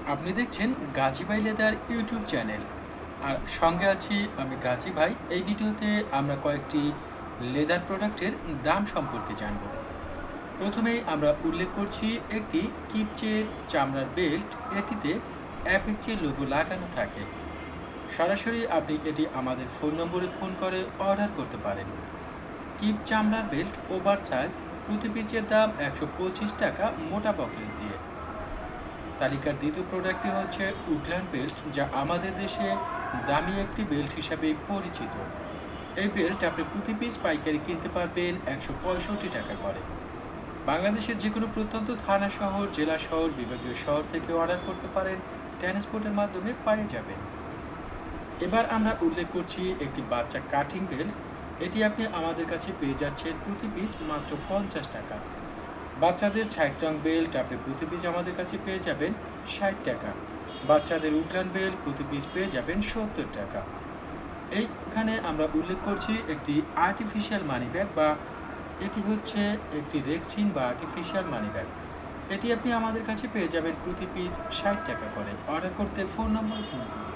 আপনি দেখছেন গাজী ভাই লেদার ইউটিউব চ্যানেল। আর সঙ্গে আছি আমি গাজী ভাই। এই ভিডিওতে আমরা কয়েকটি লেদার প্রোডাক্টের দাম সম্পর্কে জানব। প্রথমেই আমরা উল্লেখ করছি একটি কিপচের চামড়ার বেল্ট। এটিতে অ্যাপেক্সের লোগো লাগানো থাকে। সরাসরি আপনি এটি আমাদের ফোন নম্বরে ফোন করে অর্ডার করতে পারেন। কিপ চামড়ার বেল্ট ওভার সাইজ, প্রতি পিচের দাম 125 টাকা মোটা বকলেস দিয়ে। তালিকার দ্বিতীয় প্রোডাক্টটি হচ্ছে উডল্যান্ড বেল্ট, যা আমাদের দেশে দামি একটি বেল্ট হিসাবে পরিচিত। এই বেল্ট আপনি প্রতি পিস পাইকারি কিনতে পারবেন 165 টাকা করে। বাংলাদেশের যে কোনো প্রত্যন্ত থানা শহর, জেলা শহর, বিভাগীয় শহর থেকে অর্ডার করতে পারেন, ট্রান্সপোর্টের মাধ্যমে পেয়ে যাবেন। এবার আমরা উল্লেখ করছি একটি বাচ্চা কাটিং বেল্ট। এটি আপনি আমাদের কাছে পেয়ে যাচ্ছেন প্রতি পিস মাত্র 50 টাকা। বাচ্চাদের সাইড রং বেল্ট আপনি প্রতি পিস আমাদের কাছে পেয়ে যাবেন 60 টাকা। বাচ্চাদের উডল্যান্ড বেল্ট প্রতি পিস পেয়ে যাবেন 70 টাকা। এইখানে আমরা উল্লেখ করছি একটি আর্টিফিশিয়াল মানি ব্যাগ, বা এটি হচ্ছে একটি রেক্সিন বা আর্টিফিশিয়াল মানি ব্যাগ। এটি আপনি আমাদের কাছে পেয়ে যাবেন প্রতি পিস 60 টাকা করে। অর্ডার করতে ফোন নম্বরে ফোন করুন।